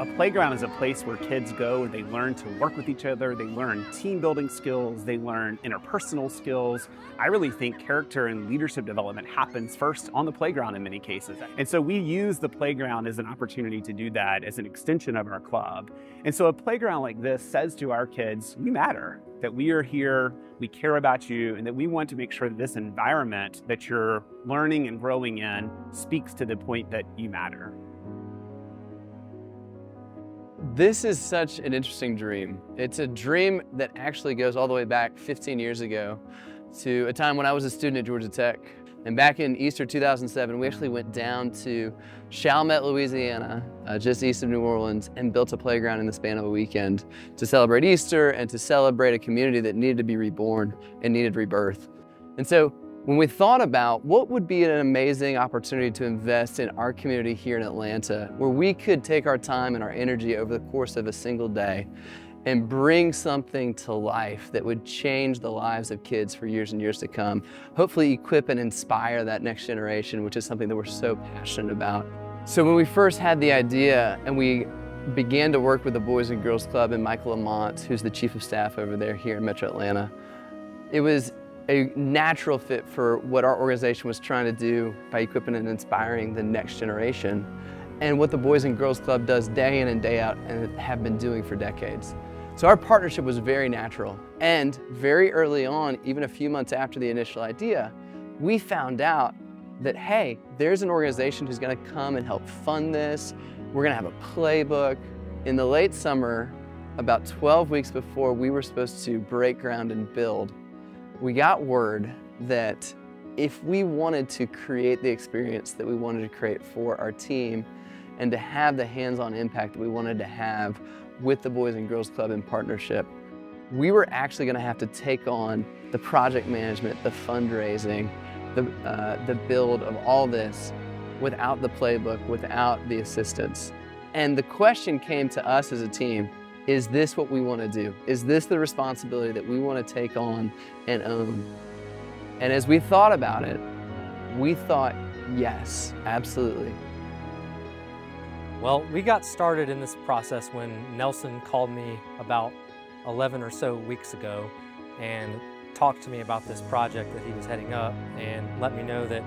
A playground is a place where kids go and they learn to work with each other, they learn team building skills, they learn interpersonal skills. I really think character and leadership development happens first on the playground in many cases. And so we use the playground as an opportunity to do that as an extension of our club. And so a playground like this says to our kids, you matter, that we are here, we care about you, and that we want to make sure that this environment that you're learning and growing in speaks to the point that you matter. This is such an interesting dream. It's a dream that actually goes all the way back 15 years ago to a time when I was a student at Georgia Tech. And back in Easter 2007, we actually went down to Chalmette, Louisiana, just east of New Orleans, and built a playground in the span of a weekend to celebrate Easter and to celebrate a community that needed to be reborn and needed rebirth. And so when we thought about what would be an amazing opportunity to invest in our community here in Atlanta, where we could take our time and our energy over the course of a single day and bring something to life that would change the lives of kids for years and years to come, hopefully equip and inspire that next generation, which is something that we're so passionate about. So when we first had the idea and we began to work with the Boys and Girls Club and Michael Lamont, who's the Chief of Staff over there here in Metro Atlanta, it was a natural fit for what our organization was trying to do by equipping and inspiring the next generation, and what the Boys and Girls Club does day in and day out and have been doing for decades. So our partnership was very natural, and very early on, even a few months after the initial idea, we found out that, hey, there's an organization who's gonna come and help fund this. We're gonna have a playbook. In the late summer, about 12 weeks before we were supposed to break ground and build, we got word that if we wanted to create the experience that we wanted to create for our team and to have the hands-on impact that we wanted to have with the Boys and Girls Club in partnership, we were actually going to have to take on the project management, the fundraising, the build of all this without the playbook, without the assistance. And the question came to us as a team, is this what we want to do? Is this the responsibility that we want to take on and own? And as we thought about it, we thought, yes, absolutely. Well, we got started in this process when Nelson called me about 11 or so weeks ago and talked to me about this project that he was heading up and let me know that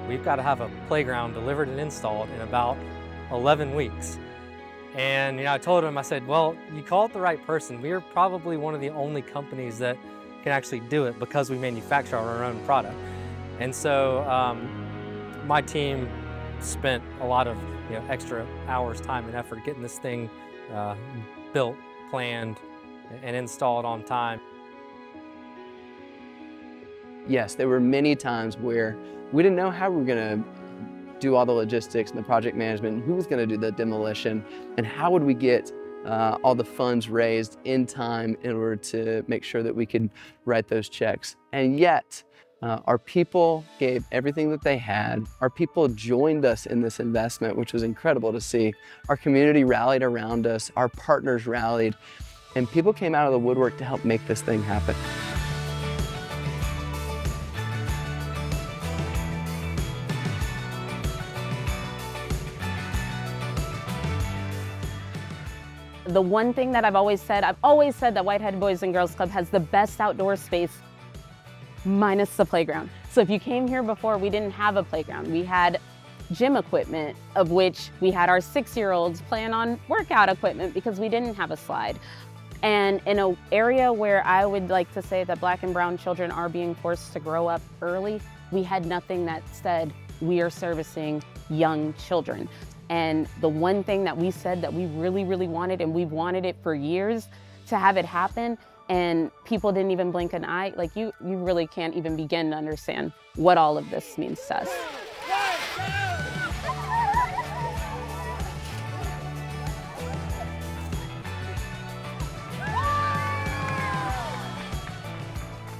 we've got to have a playground delivered and installed in about 11 weeks. And I told him, I said, well, you called the right person. We are probably one of the only companies that can actually do it because we manufacture our own product. And so my team spent a lot of extra hours, time, and effort getting this thing built, planned, and installed on time. Yes, there were many times where we didn't know how we were going to do all the logistics and the project management, and who was going to do the demolition, and how would we get all the funds raised in time in order to make sure that we could write those checks. And yet, our people gave everything that they had. Our people joined us in this investment, which was incredible to see. Our community rallied around us, our partners rallied, and people came out of the woodwork to help make this thing happen. The one thing that I've always said that Whitehead Boys and Girls Club has the best outdoor space minus the playground. So if you came here before, we didn't have a playground. We had gym equipment, of which we had our 6-year-olds playing on workout equipment because we didn't have a slide. And in an area where I would like to say that Black and brown children are being forced to grow up early, we had nothing that said we are servicing young children. And the one thing that we said that we really, really wanted, and we've wanted it for years, to have it happen, and people didn't even blink an eye, like you really can't even begin to understand what all of this means to us.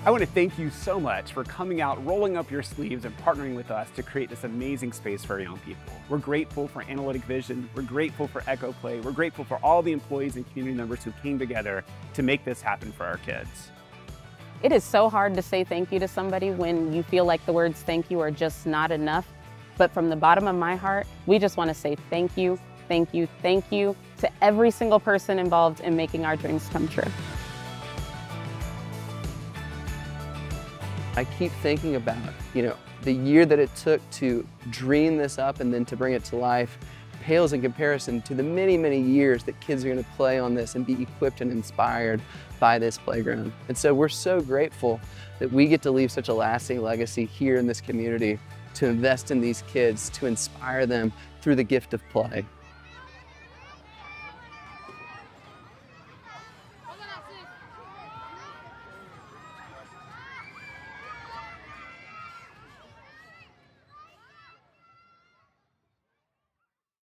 I want to thank you so much for coming out, rolling up your sleeves, and partnering with us to create this amazing space for our young people. We're grateful for Analytic Vision. We're grateful for Echo Play. We're grateful for all the employees and community members who came together to make this happen for our kids. It is so hard to say thank you to somebody when you feel like the words thank you are just not enough. But from the bottom of my heart, we just want to say thank you thank you, thank you to every single person involved in making our dreams come true. I keep thinking about, the year that it took to dream this up and then to bring it to life pales in comparison to the many, many years that kids are going to play on this and be equipped and inspired by this playground. And so we're so grateful that we get to leave such a lasting legacy here in this community, to invest in these kids, to inspire them through the gift of play.